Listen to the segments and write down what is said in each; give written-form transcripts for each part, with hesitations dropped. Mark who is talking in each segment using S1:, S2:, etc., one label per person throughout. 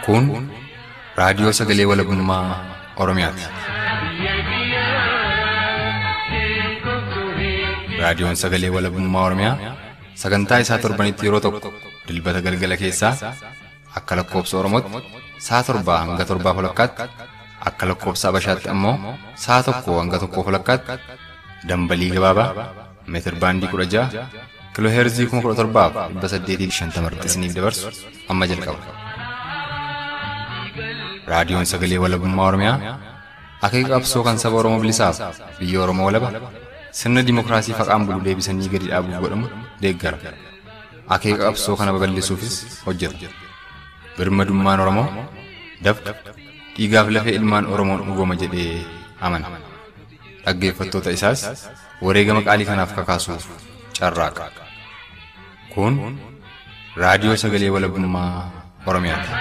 S1: Kun raadiyoo sagalee walabummaa Oromiyaati. Raadiyoon sagalee walabummaa Oromiyaa sagantaa isaa torbanitti yeroo tokko dilbata galgala keessaa akka lakkoofsa Oromootti sa'a 7 hanga 7:00 akka lakkoofsa Habashaatti ammoo sa'a 1 hanga 1:00 dambalii gabaabaa meetir baandii 16 kiloheerzii 17,850 isiniif dabarsu amma jalqaba. Raadiyoon sagalee walabummaa Oromiyaa akeeka qabsoo kan saba Oromoo bilisaaf biyya Oromoo walaba sirna dimookiraasii faqaan bulu deebisanii gadi dhaabuuf godhamu deeggara. Akeeka qabsoo kana babal'isuufis hojjeta. Birmadummaan Oromoo dafqa dhiigaaf lafee ilmaan Oromoon dhugooma jedhee amana. Dhaggeeffattoota isaas wareegama qaalii kanaaf kakaasuuf carraaqa. Kun raadiyoo sagalee walabummaa Oromiyaati.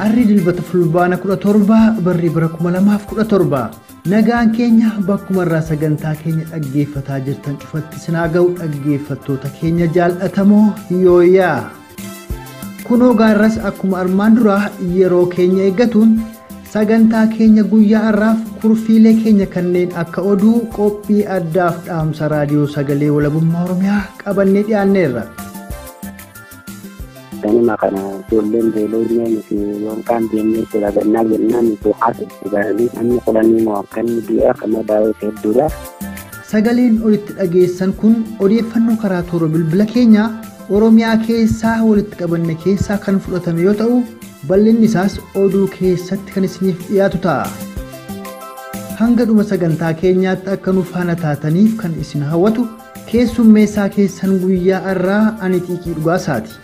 S2: Arri dilbata fulbaana 17 barri bara 2017 nagaan keenya bakkuma irraa sagantaa keenya dhaggeeffataa jirtan cufatti sinaa ga'u dhaggeeffattoota keenya jaallatamoo yooyaa kunoo gaarras akkuma armaan duraa yeroo keenya eeggatuun sagantaa keenya guyyaa har'aaf kurfiilee keenya kanneen akka oduu qophii addaaf dhaamsa raadiyoo sagalee walabummaa Oromiyaa qabannee dhiyaanneerra.
S3: Kanuma kana ijoolleen beeloonya nuti yookaan deemnee siragannaa jennaan nuti haasatti baranii namni qolanii mo'akkanni du'aa kana daawwete hedduudha.
S2: Sagaleen olitti dhageessan kun odeeffannoo karaa toora bilbila keenya Oromiyaa keessaa walitti qabanne keessaa kan fudhatame yoo ta'u bal'inni isaas oduu keessatti kan isiniif dhiyaatu ta'a. Hanga dhuma sagantaa keenyaatti akka nu faana taataniif kan isin hawwatu keessummeessaa keessan guyyaa har'aa ani xiiqii dhugaasaati.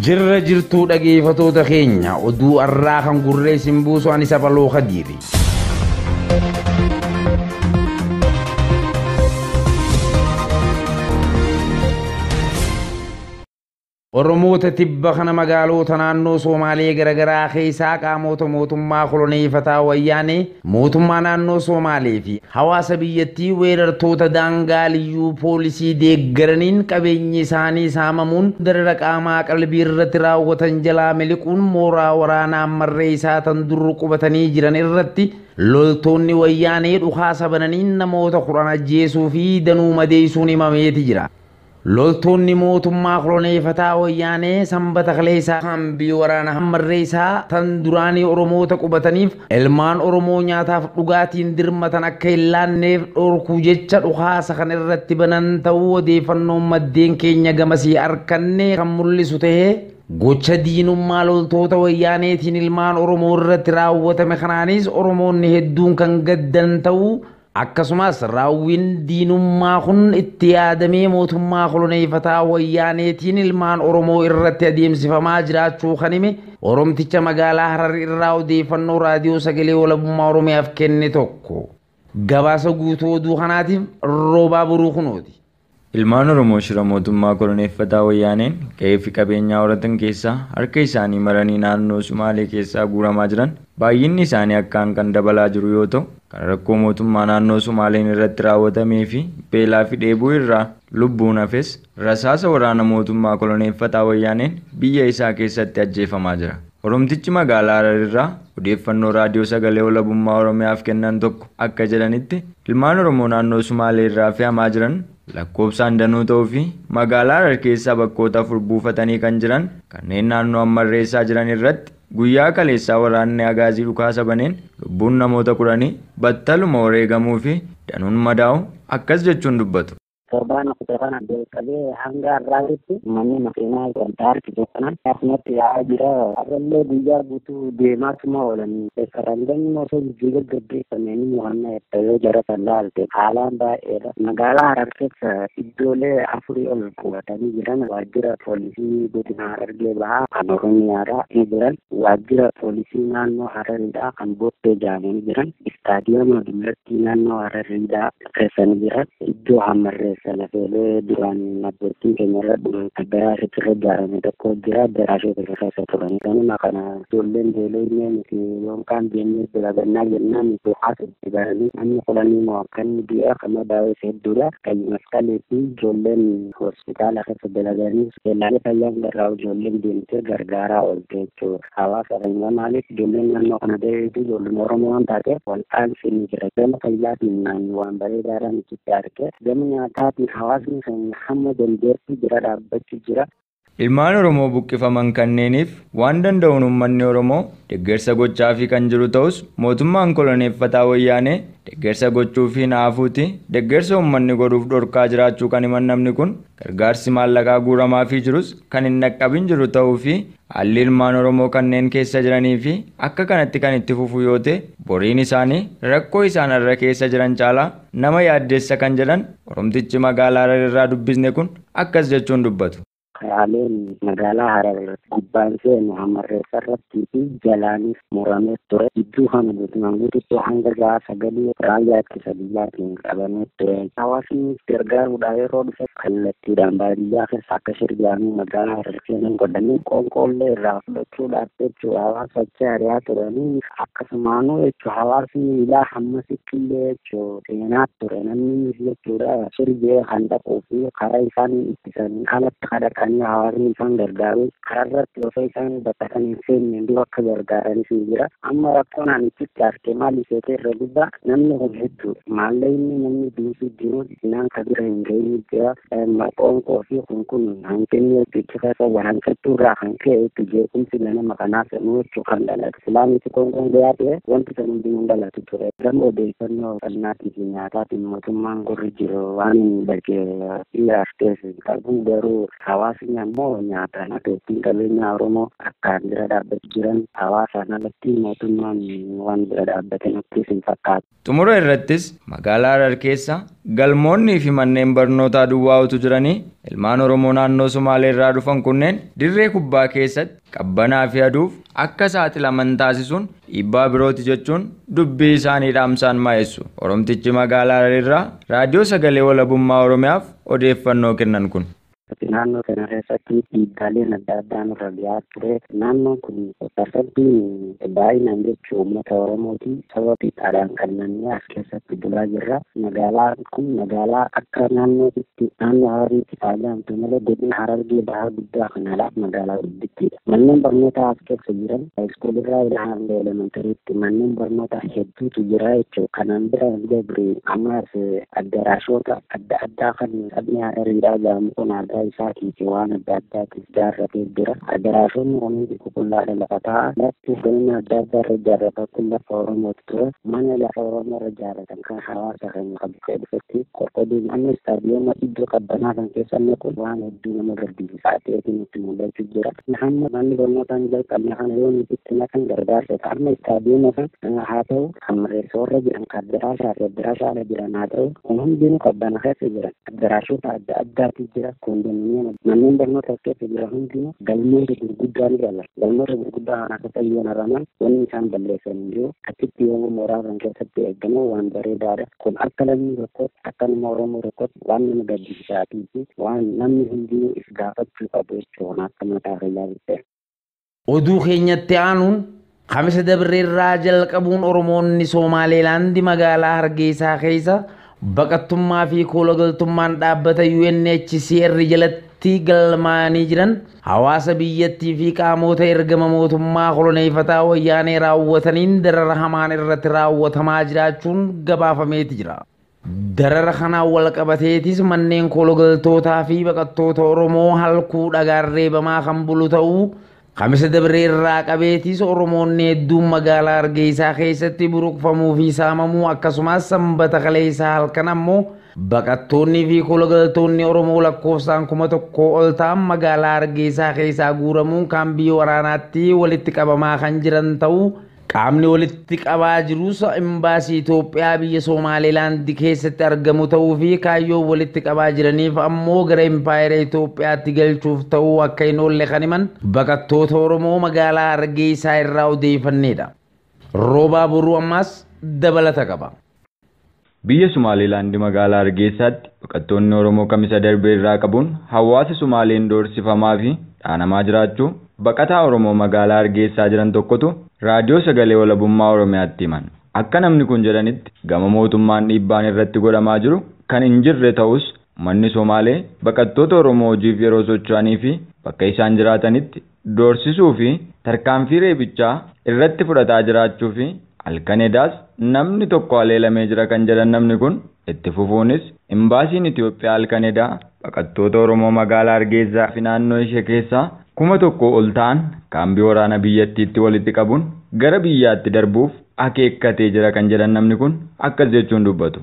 S4: Jirra jirtuu dhaggeeffattoota keenya oduu har'aa kan gurree isin buusu ani Sabaloo Khadiiri. Oromoota tibba kana magaalota naannoo Somaalee garagaraa keessaa qaamota mootummaa koloneeffataa wayyaanee mootummaa naannoo Somaalee fi hawaasa biyyattii weerartoota daangaa liyyuu poolisii deeggaraniin qabeenyi isaanii saamamuun darara qaamaa qalbii irratti raawwatan jalaa miliquun mooraa waraanaa marree isaa tan durru qubatanii jiran irratti loltoonni wayyaanee dhukaasa bananiin namoota 10 ajjeesuu fi danuu madeessuun himameeti jira. Loltoonni mootummaa koloneeffataa wayyaanee sanbata kaleessaa hambii waraana marree isaa tan duraanii Oromoota qubataniif ilmaan Oromoo nyaataaf dhugaatiin dirmatan akka hin laanneef dhorkuu jecha dhukaasa kan irratti banan ta'uu odeeffannoon maddeen keenya gamasii arganne kan mul'isu ta'ee gocha diinummaa loltoota wayyaaneetiin ilmaan Oromoo irratti raawwatame kanaanis Oromoonni hedduun kan gaddan ta'uu akkasumas raawwiin diinummaa kun itti yaadamee mootummaa koloneeffataa wayyaaneetiin ilmaan Oromoo irratti adeemsifamaa jiraachuu kan hime Oromticha magaalaa Harar irraa odeeffannoo raadiyoo sagalee walabummaa Oromiyaaf kenne tokko gabaasa guutuu oduu kanaatiif roobaa buruu kunooti.
S5: Ilmaan Oromoo shira mootummaa koloneeffataa wayyaaneen qe'ee fi qabeenyaa horatan keessaa harka isaanii maranii naannoo Sumaalee keessaa guuramaa jiran baay'inni isaanii akkaan kan dabalaa jiru yoo ta'u kan rakkoo mootummaa naannoo Sumaaleen irratti raawwatamee fi beelaa fi dheebuu irraa lubbuun hafes rasaasa waraana mootummaa koloneeffataa wayyaaneen biyya isaa keessatti ajjeefamaa jira. Oromtichi magaalaa Harar irraa odeeffannoo raadiyoo sagalee walabummaa Oromiyaaf kennan tokko akka jedhanitti ilmaan Oromoo naannoo Sumaalee irraa fe'amaa jiran lakkoofsaan danuu ta'uu fi magaalaa Harar keessaa bakkoota 4 buufatanii kan jiran kanneen naannoo ammarreessaa jiran irratti guyyaa kaleessaa waraanni agaazii dhukaasa baneen lubbuun namoota 10 battaluma wareegamuu fi danuun madaa'u akkas jechuun dubbatu.
S3: Torbaan kutaan beekame hanga har'aatti manni makiinaa wanta argitu kanaan akkumatti yaa'aa jira. Arrallee guyyaa guutuu deemaatuma oolan referendam osoo jijjiirra gaggeeffameen mo'annaa itti yoo jaratan laalte haalaan baay'eedha. Magaalaa Harar keessa iddoolee 4 ol qubatanii jiran waajjira poolisii godina Harargee bahaa kan Oromiyaadha ni jiran waajjira poolisii naannoo Hararidhaa kan Boottee jedhamanii jiran istaadiyooma Dumirtii naannoo Hararidhaa keessa ni jiran iddoo Hammarrees Salafeelee duraan abbootiin keenya irra dhuman addaraashitti irra ijaarame tokko jira addaraashota irra keessa turan. Kanuma kana ijoolleen beeloo miti yookaan deemnee dalagannaa jennaan haasa itti baranii namni qolanii moo akkanni biyya kama daawwee hedduudha. Kan masqalee fi ijoolleen hospitaala keessa dalaganii beellaalee fayyaan irraa ijoolleen deemtee gargaaraa oolte jechuudha. Hawaasa keenya maaliif ijoolleen naannoo kana deebiitu ijoolleen Oromoo waan taateef wal'aansi ni jira. Gama fayyaatiin waan bareedaadhaan itti arge gama nyaataatiin hawaasni keenya hamma dandeettii bira dhaabbachuu jira.
S5: Ilmaan Oromoo buqqifaman kanneeniif waan danda'uun uummanni Oromoo deeggarsa gochaafii kan jiru ta'us mootummaan koloneeffataa wayyaanee deeggarsa gochuufii naafuuti deeggarsa uummanni godhuuf dhorkaa jiraachuu kan himan namni kun gargaarsi maallaqaa guuramaafii jirus kan hin dhaqqabin jiru ta'uu fi haalli ilmaan Oromoo kanneen keessa jiranii fi akka kanatti kan itti fufu yoo ta'e boriin isaanii rakkoo isaan irra keessa jiran caalaa nama yaaddeessa kan jedhan Oromtichi magaalaa irraa dubbisne kun akkas jechuun dubbatu.
S3: Haaleen magaalaa Harar gubbaan seenu hamarreessa irrattii fi jalaanis muramee ture. Gidduu kana guutumaan guututti hanga gahaa sagalee raayyaa ittisa biyyaatiin qabamee ture. Hawaasni gargaaruudhaaf yeroo dhufe kallattiidhaan baadiyyaa keessa akka shirgaanii magaalaa Harar seenan godhanii qoonqoollee irraa fudhachuudhaaf jechuudha. Hawaasa achi ari'aa turanii akkasumaanuu jechuudha. Hawaasni ilaa hammasitti illee jechuudha seenaa ture. Namni jechuudha shirgee kan dhaquu fi karaa isaanii ittisanii alatti kadhaqanii hawaasni isaan gargaaru karaa irratti osoo isaan bakka hin seenne dura akka gargaaranis ni jira. Amma rakkoon ani itti arge maal isheetee irra guddaa namni kun hedduu maallaqni namni duusu jiru isaan kabira hin gahin jira. Qoonqoo fi kun hanqinni itti keessa waraanfattuu irraa kan ka'e itti jeequmsi ganama kanaaf nu jechuu kan dhalate. Islaamitti qoonqoon gayaa ta'e wanti kan hundi hin dhalatu ture. Gama odeeffannoo qonnaatii fi nyaataatiin mootummaan gorri jiru waan hin bakkee dhiyaafteef qabu garuu hawaasa ammoo nyaataan adeemsiin qabeenya Oromoo akkaan bira dhaabbatu jiran hawaasaan alatti mootummaan waan bira dhaabbatan akkas hin fakkaatu.
S5: Xumura irrattis magaalaa Harar keessa galmoonnii fi manneen barnootaa duwwaa'utu jiranii ilmaan Oromoo naannoo Somaalee irraa dhufan kunneen dirree kubbaa keessatti qabbanaa fi aduuf akka saaxilaman taasisuun dhiibbaa birooti jechuun dubbii isaanii dhaamsaan maa'essu. Oromtichi magaalaa Harar irraa raadiyoo sagalee walabummaa Oromiyaaf odeeffannoo kennan kun.
S3: Naannoo kana keessatti dhiibbaaleen adda addaa nurra dhiyaa ture. Naannoon kun parsantiin baay'inaan jechuun uummata Oromooti. Sababa xiqqaadhaan kanneen as keessatti bulaa jirra. Magaalaan kun magaalaa akka naannootti naannoo Harariitti faayamtu malee godina Harargee bahaa guddaa kanaadhaaf magaalaa guddittiidha. Manneen barnootaa as keessa jiran iskuulirraa ilaa hanga elemantariitti manneen barnootaa hedduutu jira jechuudha. Kanaan bira dabri ammas addaraashoota adda addaa kan sabni Harariidhaa jedhamu kun aadaa isaatiif waan adda addaatiif ijaarratee jira. Addaraashoonni kunis qulqullaadha lafa ta'a. Lafti galma adda addaa irra ijaarratan kun lafa Oromooti ture. Mana lafa Oromoo irra ijaarratan kan hawaasa keenya qabu dhufetti qorqodiin amma istaadiyooma iddoo qabbanaa kan keessanne kun waan hedduu nama gaddisiisaa ta'eetiin itti mul'achuu jira. Hamma manni barnootaan jalqabne kana yoo nuti itti naqan gargaarsa amma istaadiyooma kan haa ta'u kan marreessoorra jiran kan addaraashaa fi addaraashaadha jiran haa ta'u kun hundinuu qabbana keessa jiran addaraashota adda addaatu jira. Manneen barnoota keessa jira hundinuu galmoota gurguddaa ni qaba. Galmoota gurguddaa kana keessa yoo naraman wanni isaan balleessan jiru achitti yoo mooraa kan keessatti eegamu waan bareedaadha. Kun akka lammii tokkotti akka nama Oromoo tokkotti waan nama gaddisiisaatii fi waan namni hundinuu if gaafachuu qabu jechuudha akka mataa fayyaa.
S4: Oduu keenyatti aanuun Kamisa Dabreerraa jalqabuun Oromoonni Somaaleelaandi magaalaa Hargeysaa keessa baqattummaa fi koolagaltummaan dhaabbata UNHCR jalatti galmaanii jiran hawaasa biyyattii fi qaamota ergama mootummaa koloneeffataa wayyaanee raawwataniin darara hamaan irratti raawwatamaa jiraachuun gabaafameeti jira. Darara kanaan wal qabateetis manneen koolagaltootaa fi baqattoota Oromoo halkuu dhagaan reebamaa kan bulu ta'uu Kamisa Dabreerraa qabeetis Oromoonni hedduun magaalaa Hargeysaa keessatti buruqfamuu fi saamamuu akkasumas sanbata kaleessaa halkan ammoo baqattoonni fi koolagaltoonni Oromoo lakkoofsaan 1,000 ol ta'an magaalaa Hargeysaa keessaa guuramuun kaambii waraanaatti walitti qabamaa kan jiran ta'uu qaamni walitti qabaa jirus imbaasii Itoophiyaa biyya Somaaleelaandi keessatti argamu ta'uu fi kaayyoo walitti qabaa jiraniif ammoo gara impaayera Itoophiyaatti galchuuf ta'uu akka hin oolle kan himan baqattoota Oromoo magaalaa Hargeysaa irraa odeeffannedha. Roobaa Boruu ammas dabalata qaba.
S5: Biyya Sumaaleelaand magaalaa Hargeysaatti baqattoonni Oromoo kamisa darbee irraa qabuun hawaasa Sumaaleen doorsifamaa fi dhaanamaa jiraachuu baqataa Oromoo magaalaa Hargeysaa jiran tokkotu raadiyoo sagalee walabummaa Oromiyaatti himan. Akka namni kun jedhanitti gama mootummaan dhiibbaan irratti godhamaa jiru kan hin jirre ta'us manni Somaalee baqattoota Oromoo hojiif yeroo socho'anii fi bakka isaan jiraatanitti doorsisuu fi tarkaanfii reebichaa irratti fudhataa jiraachuu fi halkan edaas namni tokko haleelamee jira kan jedhan namni kun itti fufuunis imbaasiin Itoophiyaa halkan edaa baqattoota Oromoo magaalaa Hargeysaa fi naannoo ishee keessaa 1,000 ol ta'an kaambii waraana biyyattiitti walitti qabuun gara biyyaatti darbuuf akeekkatee jira kan jedhan namni kun akkas jechuun dubbatu.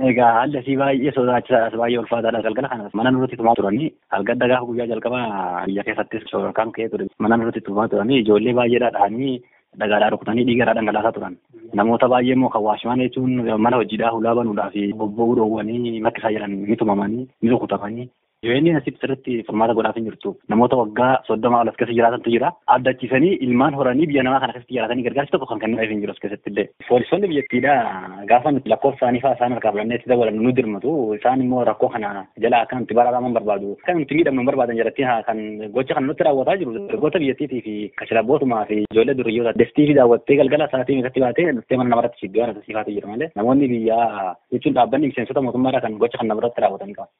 S6: Egaa haalli asii baay'ee sodaachisaadha, baay'ee ulfaataadha. Galgala kana mana nurratti tumaa turanii halkan gaafa guyyaa jalqabaa biyya keessattis kan ka'ee ture mana nurratti tumaa turanii ijoollee baay'eedhaa dhahanii dhagaadhaa rukutanii dhiigaadhaa dhangalaasaa turan. Namoota baay'ee immoo kan waashimaan jechuun mana hojiidhaa hulaa banuudhaa fi bobba'uu dhoowwanii makkisaa jiran ni tumamanii ni rukutamanii. Joonni asitti sirriitti furmaata godhaaf hin jirtu. Namoota waggaa 30 ol as keessa jiraatantu jira. Addachiisanii ilmaan horanii biyya namaa kana keessatti jiraatanii gargaarsi tokko kan kennaaf hin jiru as keessatti illee. Poolisoonni biyyattiidha gaafa nuti lakkoofsa isaanii fa'aa isaan harkaa fudhannee itti dabalan nu dirmatu. Isaan immoo rakkoo kana jala akka nuti baraaraman barbaadu. Akka nuti miidhamnu barbaadan jalatti kan gocha kan nutti raawwataa jiru. Dargaggoota biyyattiitii fi kashilabbootumaa fi ijoollee duriyyoota destii fi daawwattee galgala sa'aatii meeqatti baatee dhuftee mana namarratti shiddoo waan akkasiifaatu jira malee namoonni biyyaa jechuun dhaabbanni miseensota mootummaadha kan gocha kan namarratti raawwatanii qaba.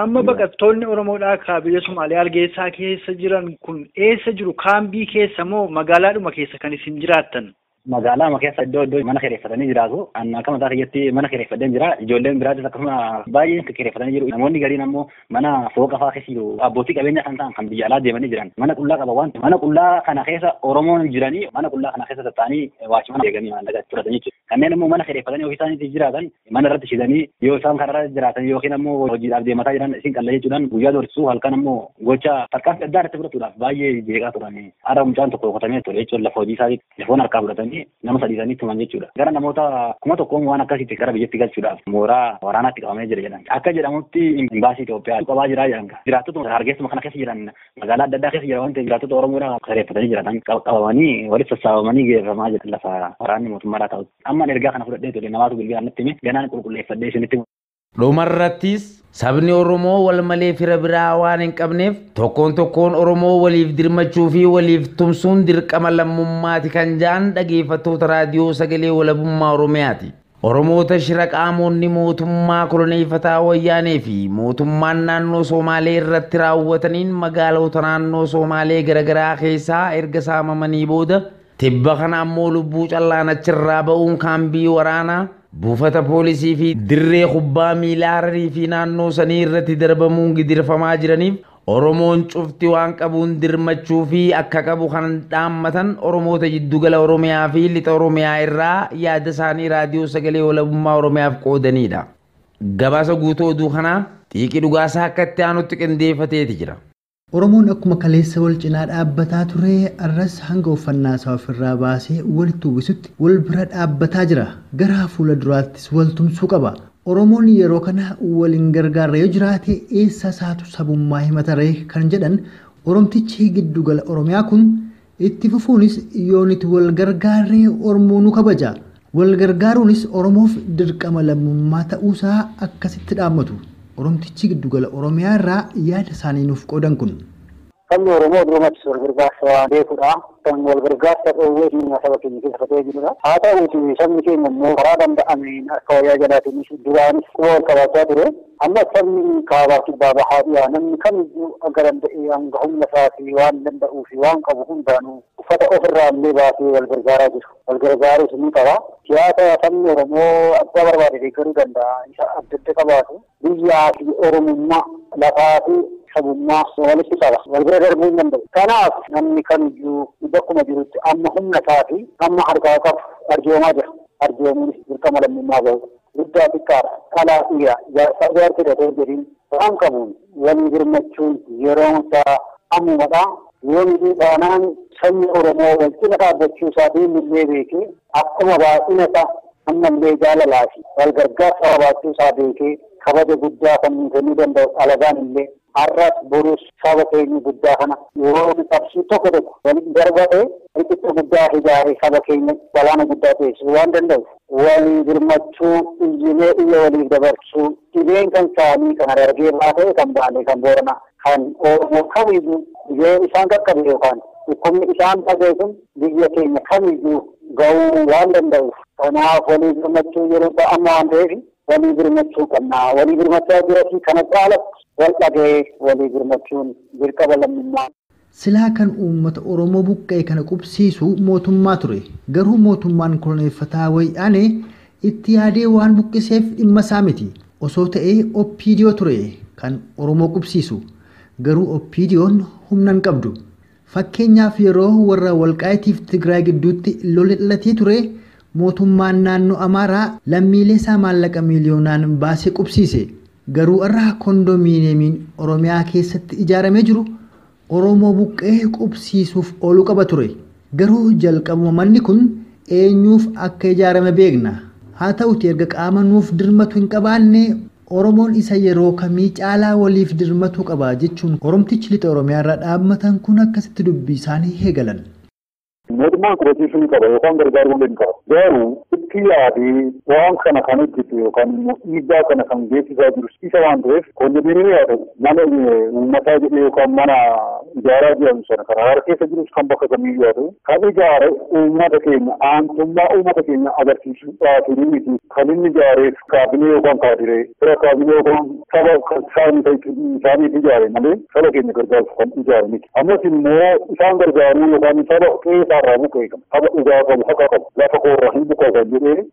S7: Amma baqattoonni Oromoodhaa akka biyya Sumaalee Hargeysaa keessa jiran kun eessa jiru? Kaambii keessa moo magaalaadhuma keessa kan isin jiraattan?
S6: Magaalaa keessa iddoo mana kireeffatanii jiraatu. Akkama taate jetti mana kireeffatanii jira. Ijoolleen biraatis akkasuma baay'een kireeffatanii jiru. Namoonni gariin ammoo mana fooqa fa'aa keessa jiru. Abbootii qabeenya kan ta'an kan biyya alaa deemanii jiran. Mana qullaa qaba waan mana qullaa kana keessa Oromoon jiranii mana qullaa kana keessa taa'anii waachimana eeganii maallaqa fudhatanii jechuudha. Kanneen ammoo mana kireeffatanii ofii isaaniitti jiraatan mana irratti shidanii yoo isaan kanarra jiraatan yookiin ammoo hojiidhaaf deemataa jiran isin qalla jechuudhaan guyyaa doorsisuu halkan ammoo gocha tarkaanfii addaa irratti fudhatuudhaaf baay'ee jeeqaa turan. Haadha mucaan tokko rukutamee ture jechuudha lafa hojii isaatiitti telefoon harkaa fudhatanii nama sadiisanii tuman jechuudha. Gara namoota 1,000 waan akkasitti gara biyyatti galchuudhaaf mooraa waraanaatti qabamee jira jedhan. Akka jedhamutti imbaasii Itoophiyaa qabaa jira jedhan. Jiraattota Hargeessuma kana keessa jiran magaalaa adda addaa keessa jiran waan ta'eef jiraattota Oromoodhaa kireeffatanii jiratan qabamanii walitti sassaabamanii geeffamaa jiran lafa waraanni mootummaadhaa ta'u. Amma ergaa kana fudhadhee ture namaatu bilbilaan natti hime ganaan qulqulleeffadhee isinitti.
S4: Dhumarrattis sabni Oromoo wal malee fira biraa waan hin qabneef tokkoon Oromoo waliif dirmachuu fi waliif tumsuun dirqama lammummaati kan jaan dhageeffattoota raadiyoo sagalee walabummaa Oromiyaati. Oromoota shira qaamonni mootummaa koloneeffataa wayyaanee fi mootummaan naannoo Somaalee irratti raawwataniin magaalota naannoo Somaalee garaagaraa keessaa erga saamamanii booda tibba kana ammoo lubbuu callaan achirraa ba'uun kaambii waraanaa buufata poolisii fi dirree kubbaa miilaa Hararii fi naannoo sanii irratti darbamuun gidirfamaa jiraniif Oromoon cufti waan qabuun dirmachuu fi akka qabu kan dhaammatan Oromoota jiddugala Oromiyaa fi lixa Oromiyaa irraa yaada isaanii raadiyoo sagalee walabummaa Oromiyaaf qoodanidha. Gabaasa guutuu oduu kanaa xiiqii dhugaasaa akka itti aanutti qindeeffateeti jira.
S2: Oromoon akkuma kaleessa wal cinaa dhaabbataa ture arras hanga uffannaa isaa ofirraa baasee walitti uwwisutti wal bira dhaabbataa jira. Gara fuula duraattis wal tumsuu qaba. Oromoon yeroo kana waliin gargaarra yoo jiraate eessa isaatu sabummaa himataree kan jedhan Oromtichi giddugala Oromiyaa kun itti fufuunis yoonitti wal gargaarree Oromoo nu kabaja. Wal gargaaruunis Oromoof dirqama lammummaa ta'uusaa akkasitti dhaammatu. Oromtichi giddugala Oromiyaa irraa yaada isaanii nuuf qoodan kun.
S3: Sabni Oromoo durumatti wal gargaarsa beekudha. Kan wal gargaarsa dhoowwee diinaa saba keenya keessa fatee jirudha. Haa ta'uuti sabni keenya immoo karaa danda'ameen akka wayyaa jalaatiinis duraanis quba wal qabachaa ture. Amma sabni kaabaa kibbaa bahaa dhiyaa namni kamiyyuu akka danda'e hanga humna isaatii waan danda'uu fi waan qabu hundaanuu uffata ofirraa illee baasee wal gargaaraa jiru. Wal gargaaruus ni qaba. Siyaasa sabni Oromoo abbaa barbaade deeggaruu danda'a. Isa adda adda qabaatu biyyaa fi Oromummaa lafaa fi sabummaa walitti qaba. Wal bira darbuu hin danda'u. Kanaaf namni kamiyyuu bakkuma jirutti amma humna isaatii amma harkaa qabu arjoomaa jira. Arjoomuunis dirqama lammummaa bahu. Guddaa xiqqaadha. Dhalaa dhiiraa jaarsaa jaartii dhatee jedhiin waan qabuun walii birmachuun yeroon isaa ammumadha. Yoomii dhaanaan sabni Oromoo wal cina dhaabbachuu isaa deemillee beekee akkuma baay'ina isaa ammallee jaalalaa fi wal gargaarsa qabaachuu isaa beekee
S8: kabaja guddaa kan kennuu danda'u alagaan illee har'as borus saba keenya guddaa kana yoo qabsii tokko waliin darbatee riqicha guddaa ijaaree saba keenya galaana guddaa teessisuu waan danda'uuf walii birmachuu iyyilee iyya waliif dabarsuu dhibeen kan isaanii kan Harargee baatee kan Baalee kan Booranaa kan Oromoo kamiyyuu dhibee isaan qaqqabe yookaan dhukkubni isaan dhagee sun biyya keenya kamiyyuu ga'uu waan danda'uuf kanaaf walii birmachuu yeroo amma waan ta'eef walii birmachuu qabna walii birmachaa jirati kana caalatti wal dhagee walii birmachuun dirqama lammummaa.
S2: Silaa kan uummata Oromoo buqqee kana qubsiisu mootummaa ture. Garuu mootummaan koloneeffataa wayyaanee itti yaadee waan buqqiseef dhimma isaa miti. Osoo ta'ee OPDO ture kan Oromoo qubsiisu. Garuu OPDO'n humna hin qabdu. Fakkeenyaaf yeroo warra Walqaayitiif Tigraay gidduutti lolli dhalatee ture mootummaan naannoo Amaaraa lammiilee isaa maallaqa miiliyoonaan baasee qubsiise. Garuu irraa kondominiyeemiin Oromiyaa keessatti ijaaramee jiru Oromoo buqqee qubsiisuuf ooluu qaba ture. Garuu jalqabuma manni kun eenyuuf akka ijaarame beekna. Haa ta'uti erga qaama nuuf dirmatu hin qabaanne Oromoon isa yeroo kamii caalaa waliif dirmatu qaba jechuun Oromtichi lixa Oromiyaa irraa dhaabbatan kun akkasitti dubbii isaanii eegalan.
S8: Mootummaan qubsiisuu qaba yookaan gargaaruu hin qabu. Garuu itti yaadee waan kana kan hojjetu yookaan dhiibbaa kana kan geessisaa jiru isa waan ta'eef kondominiyeemii haa ta'u mana uummataa jedhee yookaan mana ijaaraa jedhamu sana kan Harar keessa jirus kan bakka kamiyyuu haa ta'u kan ijaare uummata keenya aantummaa uummata keenya agarsiisuudhaaf miti kan inni ijaareef kaabinee yookaan kaadiree fira kaabinee yookaan saba isaaniif ijaare malee saba keenya gargaaruuf kan ijaare miti. Ammas immoo isaan gargaaruu yookaan saba qeessaa irraa buqqee qabu saba dhugaa qabu haqa qabu lafa koorraa hin buqqaa kan jedhee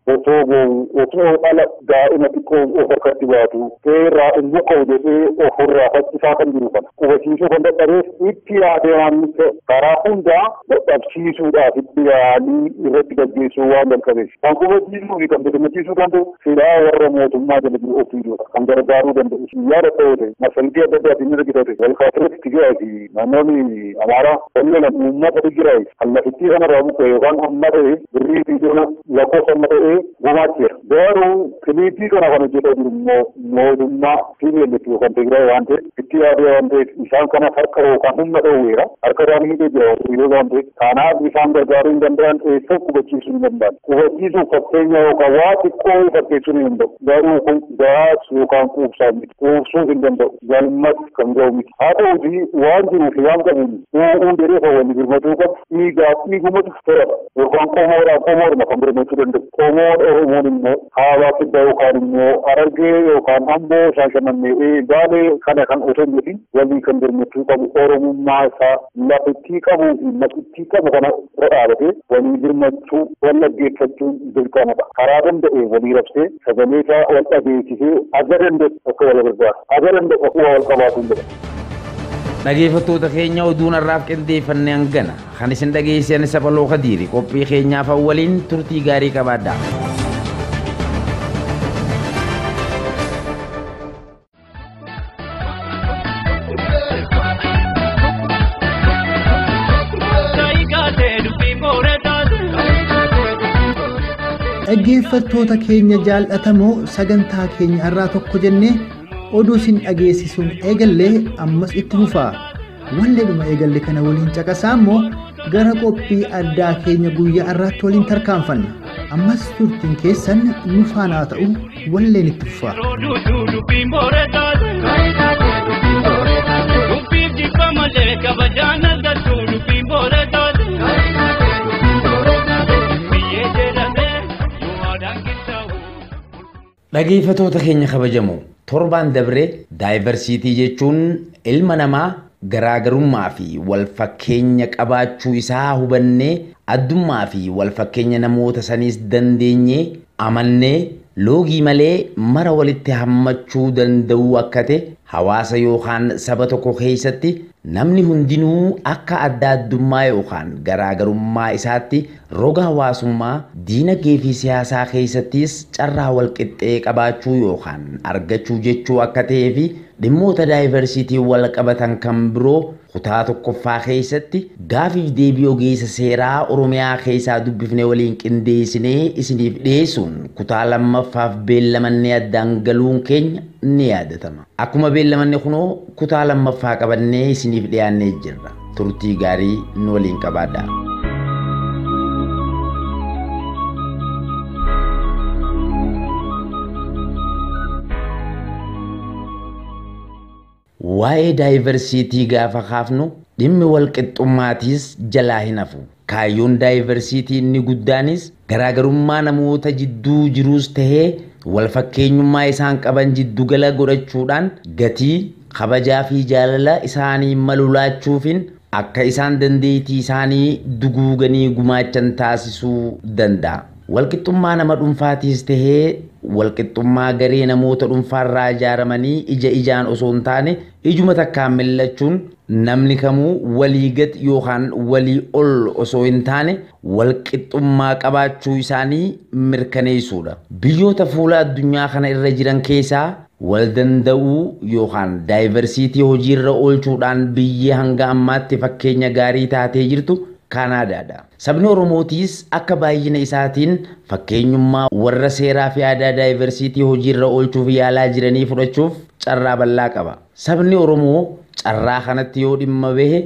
S8: otoo dhala daa'ima xiqqoo of harkatti baatu qeerraa hin buqqa'u jedhee ofirraa faccisaa kan jiru kana qubachiisuu kan dadhabeef itti yaadee waamicha karaa hundaa dadhabsiisuudhaaf itti yaalii irratti gaggeessuu waan jalqabeef kan qubachiisuu fi kan dadhabsiisuu danda'u silaa warra mootummaa jala jiru ofiidota kan gargaaruu danda'u yaada ta'uute masaltii adda addaatiin irra gitate walkaasirratti tigaati namoonni Amaaraa wallolan uummata Tigraay allafittii kanarraa buqqee yookaan amma ta'e birrii fi dola lakkoofsa amma ta'e gumaacheera. Garuu kiliippii kana kan hojjetaa jiru immoo mootummaa TPLF yookaan Tigraay waan ta'eef itti yaadee waan ta'eef isaan kana harka yookaan humna dhoowweera harka isaanii hidhee jira yeroo waan ta'eef kanaaf isaan gargaaruu hin danda'an eessa qubachiisuu hin danda'an. Qubachiisuuf fakkeenya yookaan waa xiqqoo fakkeessuu hin danda'u. Garuu kun gaas yookaan quubsaa miti. Quubsuuf hin danda'u. Galmas kan ga'u miti. Haa ta'uuti waan jiruuf waan qabuun uumuun jedhee kan waliin birmatuu qabu dhiigumatu toladha. Yookaan qomoodhuma kan birmachuu danda'u. Qomoodha Oromoon immoo haabaa kibba yookaan immoo Harargee yookaan Amboo Shaashamannee Baalee kana kan otoo hin jedhin walii kan birmachuu qabu Oromummaa isaa lafittii qabuu fi lafittii qabu kana irra dhaabatee walii birmachuu wal dhaggeeffachuun dirqamadha. Karaa danda'e walii rabsee sagalee isaa wal dhageessisee aga danda'e akka wal gargaaru aga danda'e akka wal qabaatu hin jedhamu.
S4: Dhaggeeffattoota keenya oduun har'aaf qindeeffannee hangana kan isin dhageessan Sabaloo Khadiiri qophii keenyaaf waliin turtii gaarii qabaadhaa.
S2: Dhaggeeffattoota keenya jaallatamoo sagantaa keenya irraa tokko jennee oduu isin dhageessisuun eegallee ammas itti fufaa. Walleedhuma eegalle kana waliin caqasaa immoo gara qophii addaa keenya guyyaa irraatti waliin tarkaanfanna. Ammas turtiin keessan nu faana ta'u walleen itti fufaa.
S4: Dhaggeeffattoota keenya kabajamoo torbaan dabree daayivarsiitii jechuun ilma namaa garaagarummaa fi wal fakkeenya qabaachuu isaa hubannee addummaa fi wal fakkeenya namoota saniis dandeenyee amannee loogii malee mara walitti hammachuu danda'u akka ta'e hawaasa yookaan saba tokko keessatti namni hundinuu akka adda addummaa yookaan garaagarummaa isaatti roga hawaasummaa diinagdee fi siyaasaa keessattis carraa wal qixxee qabaachuu yookaan argachuu jechuu akka ta'ee fi dhimmoota daayivarsiitii wal qabatan kan biroo kutaa tokkoffaa keessatti gaafiif deebii ogeessa seeraa Oromiyaa keessaa dubbifnee waliin qindeessinee isiniif dhiyeessuun kutaa lammaffaaf beellamannee addaan galuun keenya ni yaadatama. Akkuma beellamanne kunoo kutaa lammaffaa qabannee isiniif dhiyaannee jirra. Turtii gaarii nu waliin qabaadhaa. Waa'ee daayivarsiitii gaafa kaafnu dhimmi walqixxummaatiis jalaa hin hafu. Kaayyoon daayivarsiitii inni guddaanis garaagarummaa namoota jidduu jiruus tahee wal fakkeenyummaa isaan qaban jiddu gala godhachuudhaan gatii kabajaa fi jaalala isaanii malulaachuufin akka isaan dandeettii isaanii duguuganii gumaachan taasisuu danda'a. Walqixxummaa nama dhuunfaatiis tahee walqixxummaa garee namoota dhuunfaarraa ijaaramanii ija ijaan osoo hin taane ijuma takkaan millachuun namni kamuu walii gad yookaan walii ol osoo hin taane walqixxummaa qabaachuu isaanii mirkaneessuudha. Biyyoota fuula addunyaa kana irra jiran keessaa wal danda'uu yookaan daayivarsiitii hojiirra oolchuudhaan biyyi hanga ammaatti fakkeenya gaarii taatee jirtu Kanaadaadha. Sabni Oromootiis akka baay'ina isaatiin fakkeenyummaa warra seeraa fi aadaa daayivarsiitii hojiirra oolchuuf yaalaa jiranii fudhachuuf carraa bal'aa qaba. Sabni Oromoo carraa kanatti yoo dhimma bahe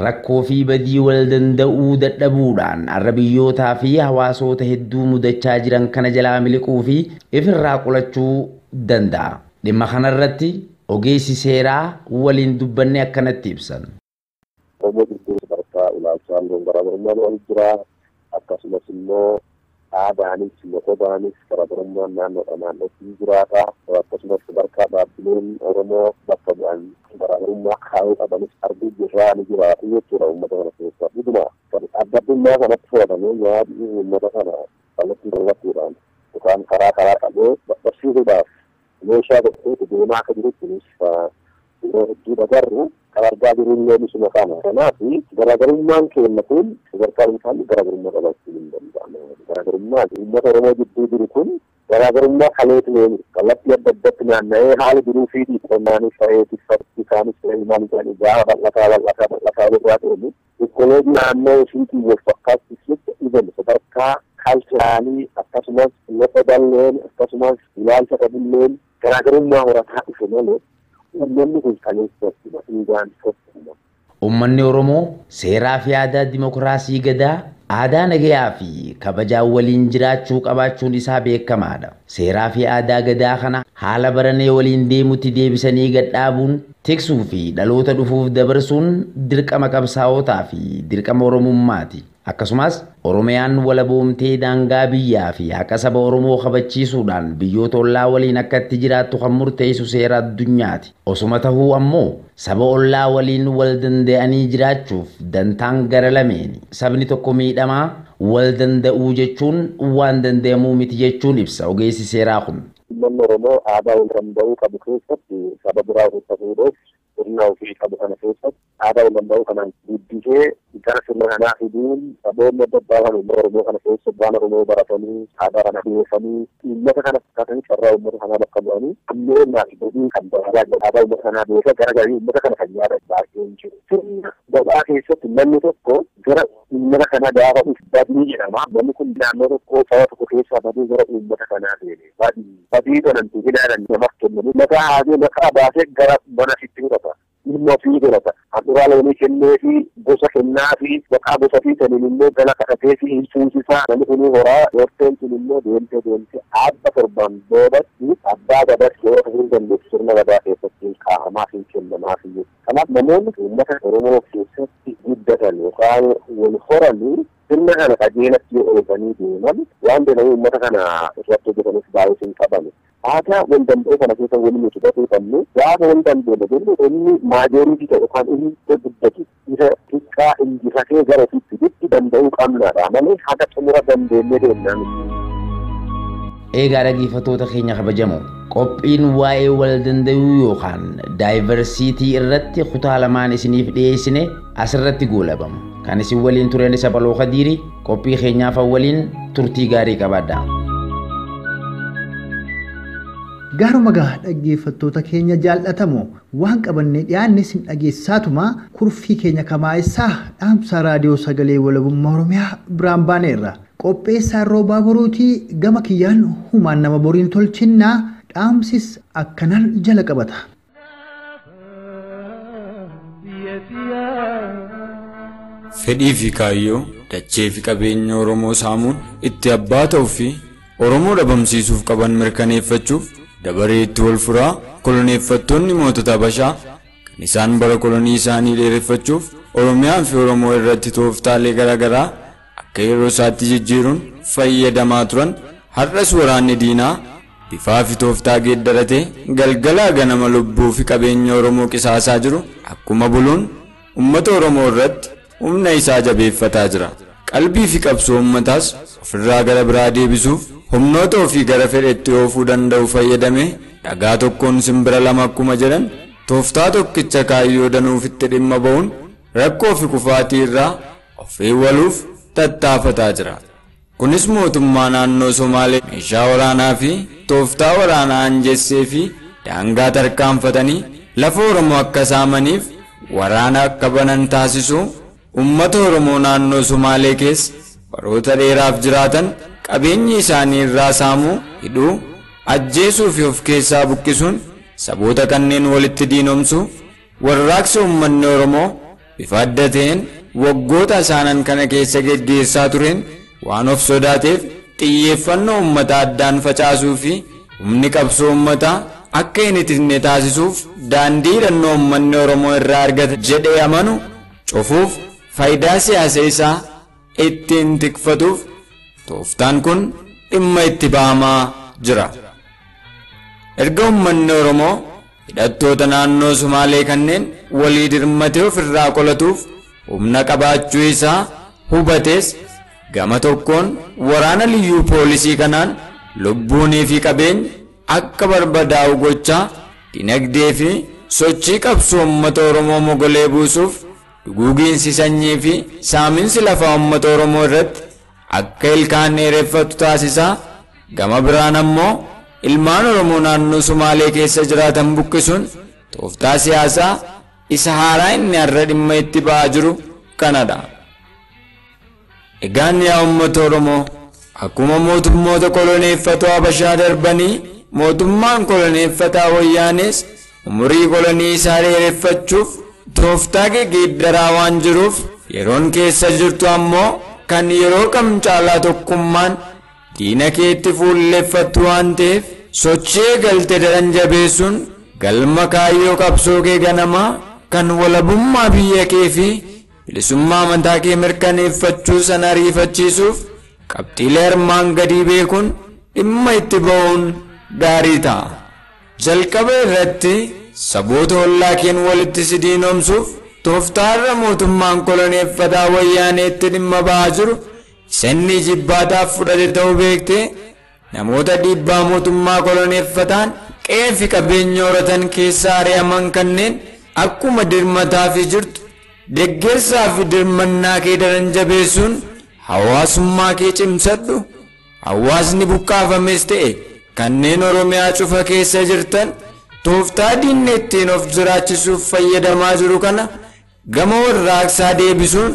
S4: rakkoo fi badii wal danda'uu dadhabuudhaan har'a biyyootaa fi hawaasoota hedduu mudachaa jiran kana jalaa miliquu fi ifirraa qolachuu danda'a. Dhimma kanarratti ogeessi seeraa waliin dubbanne akkanatti ibsan.
S8: Ulaagaan garaagarummaan wal jira akkasumas immoo aadaanis maqodaanis garaagarummaan naannoodha naannootti jiraata akkasumas sadarkaa dhaabbileen Oromoo bakka bu'an garaagarummaa kaayoo qabanis arguu jirraa ni jiraatu jechuudha uummata kana keessaa dhuguma adda addummaa kanatti fayyadamee yaadni uummata kana kallattii daawwachuudhaan yookaan karaa qabee barsiisuudhaaf meeshaa tokkotti deemaa akka jirutti yeroo hedduu dagarru kan argaa jiru illee misuma kana. Kanaaf garaagarummaan keenya kun sadarkaa dhuunfaan garaagarummaa qabaachuu hin danda'amu. Garaagarummaa uummata Oromoo jidduu jiru kun garaagarummaa kaleetu kallattii adda addatti naanna'ee haala jiruu fi qonnaanis ta'ee tikfattii isaanis ta'ee ilmaan isaanii gaafa bal'ataa irraa ta'e ikkooloojii naannoo isiitiin wal fakkaachisutti dhiban sadarkaa kaalchiraalii akkasumas lafa bal'een akkasumas ilaalcha qabilleen garaagarummaa horataa dhufe malee uummanni kun kaleessatti dhiigaan sochuma.
S4: Uummanni Oromoo seeraa fi aadaa dimokiraasii gadaa aadaa nagayaa fi kabajaa waliin jiraachuu qabaachuun isaa beekamaadha. Seeraa fi aadaa gadaa kana haala baranee waliin deemutti deebisanii gadhaabuun tiksuu fi dhaloota dhufuuf dabarsuun dirqama qabsaa'otaa fi dirqama Oromummaati. Akkasumas Oromiyaan walaboomtee daangaa biyyaa fi haqa saba Oromoo kabachiisuudhaan biyyoota ollaa waliin akka itti jiraattu kan murteessu seera addunyaati. Osuma tahuu ammoo saba ollaa waliin wal danda'anii jiraachuuf dantaan gara lameeni. Sabni tokko miidhamaa wal danda'uu jechuun waan danda'amuu miti jechuun ibsa ogeessi seeraa kun.
S8: Uummanni Oromoo aadaa wal danda'uu qabu keessatti saba biraa hojjetuudhaaf sirna ofii qabu kana keessatti aadaa wal danda'uu kanaan guddisee gara sirna kanaa fiduun saboonni adda addaa kan uummata Oromoo kana keessa waan Oromoo baratanii aadaa kana dhiyeessanii uummata kana fakkaatanii carraa uummata kanaa bakka bu'anii ammeenyaa fi badii kan barbaadu aadaa uummata kanaa beeka gara garii uummata kana kan yaada baay'ee hin jiru. Sirna gabaa keessatti namni tokko gara uummata kana gaafa dhufu badii jedhama. Namni kun naannoo tokko saba tokko keessaa badii gara uummata kanaa deeme. Badii kanatti ilaalan namaaf kennamu maqaa haadee maqaa baasee gara mana sitti fudhata. Ilma ofii godhata. Handhuraa loonii kennee fi gosa kennaa fi maqaa gosa fi saniin immoo gala kadhatee fi hin fuusisaa. Namni kun horaa yoorteen sun immoo deemtee abba torban boodatti abbaa gadatti yoo ta'uu dandeessu sirna gadaa keessatti kaahamaa fi kennamaa fi kanaaf namoonni uummata Oromoo keessatti guddatan yookaan wal horanii sirna kana qajeelatti yoo eeganii deeman waan jedhamu uummata kana irratti hojjetanis baay'ee hin qaban. Aadaa wal danda'uu kana keessa waliin hojjetuu qabnu gaafa wal dandeenye jennu inni maajooriitii ta'e yookaan inni guddatu isa xiqqaa injifatee gara ofiitti itti danda'uu qabnaadha malee haga xumura dandeenye deemnaa miti.
S4: Egaa dhaggeeffattoota keenya kabajamoo qophiin waa'ee wal danda'uu yookaan daayivarsiitii irratti kutaa lamaan isiniif dhiyeessine asirratti goolabama. Kan isin waliin tureen isa Baloo Khadiiri qophii keenyaaf waliin turtii gaarii qabaadhaa.
S2: Gaaruma gaa dhaggeeffattoota keenya jaallatamoo waan qabannee dhiyaanne sin dhageessaatuma kurfii keenya kamaa'essaa dhaamsa raadiyoo sagalee walabummaa Oromiyaa biraan baaneerra. Qopheessaan roobaa boruutii gama kiyyaan humaan nama boriin tolchinnaa dhaamsis akkanaan jala qabata.
S5: Fedhii fi kaayyoo dachee fi qabeenya Oromoo saamuun itti abbaa ta'uu fi Oromoo dhabamsiisuuf qaban mirkaneeffachuuf dabaree itti wal furaa koloneeffattoonni mootota Habashaa kan isaan bara kolonii isaanii dheereffachuuf Oromiyaa fi Oromoo irratti tooftaalee garaagaraa akka yeroo isaatti jijjiiruun fayyadamaa turan har'as waraanni diinaa bifaa fi tooftaa geeddaratee galgalaa ganama lubbuu fi qabeenya Oromoo qisaasaa jiru akkuma buluun uummata Oromoo irratti humna isaa jabeeffataa jira. Qalbii fi qabsoo uummataas ofirraa gara biraa deebisuuf humnoota ofii gara fedhetti oofuu danda'u fayyadamee dhagaa tokkoon simbira lama akkuma jedhan tooftaa tokkicha kaayyoo danuufitti dhimma ba'uun rakkoo fi kufaatii irraa of eeggachuuf tattaafataa jira. Kunis mootummaa naannoo Somaalee meeshaa waraanaa fi tooftaa waraanaa anjessee fi daangaa tarkaanfatanii lafa Oromoo akka saamaniif waraana akka banan taasisuu ummata Oromoo naannoo Somaalee keessa baroota dheeraaf jiraatan qabeenyi isaanii irraa saamuu, hidhuu, ajjeesuu fi of keessaa buqqisuun saboota kanneen walitti diinomsuu warraaqsa uummanni Oromoo bifa adda ta'een waggoota isaanan kana keessa geggeessaa tureen waan of sodaateef xiyyeeffannoo uummataa addaan facaasuu fi humni qabsoo uummataa akka hin itinne taasisuuf daandii hidhannoo uummanni Oromoo irraa argata jedhee amanu cufuuf faayidaa siyaasa isaa ittiin tikfatuuf tooftaan kun dhimma itti ba'amaa jira. Erga uummanni Oromoo hidhattoota naannoo Somaalee kanneen walii dirmatee ofirraa qolatuuf humna qabaachuu isaa hubatees gama tokkoon waraana liyyuu poolisii kanaan lubbuunii fi qabeenyi akka barbadaa'u gochaa dinagdee fi sochii qabsoo uummata Oromoo mogolee buusuuf duguugiinsi sanyii fi saaminsi lafaa uummata Oromoo irratti akka ilkaan dheereffatu taasisaa gama biraan ammoo ilmaan Oromoo naannoo Somaalee keessa jiraatan buqqisuun tooftaa siyaasaa isa haaraa inni har'a dhimma itti ba'aa jiru kanadha. Egaan yaa uummata Oromoo akkuma mootummoota koloneeffatoo Habashaa darbanii mootummaan koloneeffataa Wayyaanees umurii kolonii isaa dheereffachuuf tooftaa geeddaraa waan jiruuf yeroon keessa jirtu ammoo kan yeroo kam caalaa tokkummaan diina keetti fuulleeffattu waan ta'eef sochii galte daran jabeessuun galma kaayyoo qabsoo kee ganamaa kan walabummaa biyya kee fi bilisummaa mataa kee mirkaneeffachuu sana ariifachiisuuf qabxiilee armaan gadii beekuun dhimma itti ba'uun gaarii ta'a. Jalqaba irratti saboota ollaa keen walitti si diinomsuuf tooftaarra mootummaan koloneeffataa Wayyaaneetti dhimma ba'aa jiru sanni jibbaataaf fudhate ta'uu beektee namoota dhiibbaa mootummaa koloneeffataan qe'ee fi qabeenya horatan keessaa ari'aman kanneen akkuma dirmataa fi jirtu deeggarsaa fi dirmannaa kee daran jabeessuun hawaasummaa kee cimsadhu. Hawaasni buqqaafames ta'e kanneen Oromiyaa cufa keessa jirtan tooftaa diinni ittiin of jiraachisuuf fayyadamaa jiru kana gama warraaqsaa deebisuun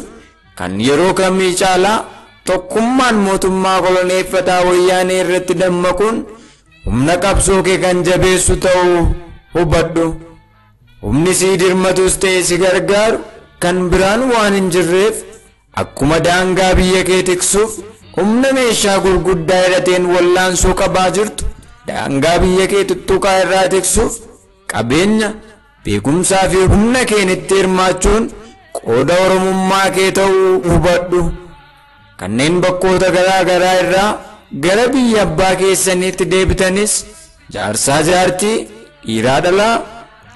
S5: kan yeroo kamii caalaa tokkummaan mootummaa koloneeffataa Wayyaanee irratti dammaquun humna qabsoo kee kan jabeessu ta'uu hubadhu. Humni sii dirmatus ta'e si gargaaru kan biraan waan hin jirreef akkuma daangaa biyya kee tiksuuf humna meeshaa gurguddaa hidhateen wallaansoo qabaa jirtu daangaa biyya kee tuttuqaa irraa tiksuuf qabeenya beekumsaa fi humna keen itti hirmaachuun qooda Oromummaa kee ta'uu hubadhu. Kanneen bakkoota garaa garaa irraa gara biyya abbaa keessaniitti deebitanis jaarsaa jaartii dhiiraa dhalaa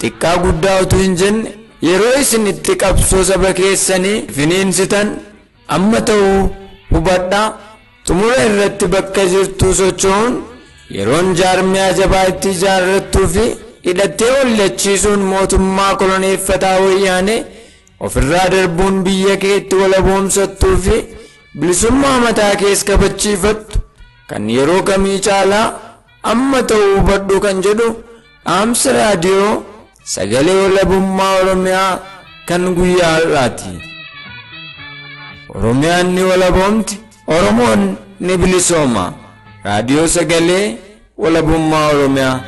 S5: xiqqaa guddaa utuu hin jenne yeroo isin itti qabsoo saba keessanii finiinsitan amma ta'uu hubadhaa. Xumura irratti bakka jirtu socho'uun yeroon jaarmiyaa jabaa itti ijaarrattuu fi hidhattee hollachiisuun mootummaa koloneeffataa Wayyaanee ofirraa darbuun biyya keetti walaboomsattuu fi bilisummaa mataa kees kabachiifattu kan yeroo kamii caalaa
S9: amma ta'uu hubadhu kan jedhu dhaamsa raadiyoo sagalee walabummaa Oromiyaa kan guyyaa har'aati. Oromiyaan ni walaboomti, Oromoon ni bilisooma. Raadiyoo sagalee walabummaa Oromiyaa.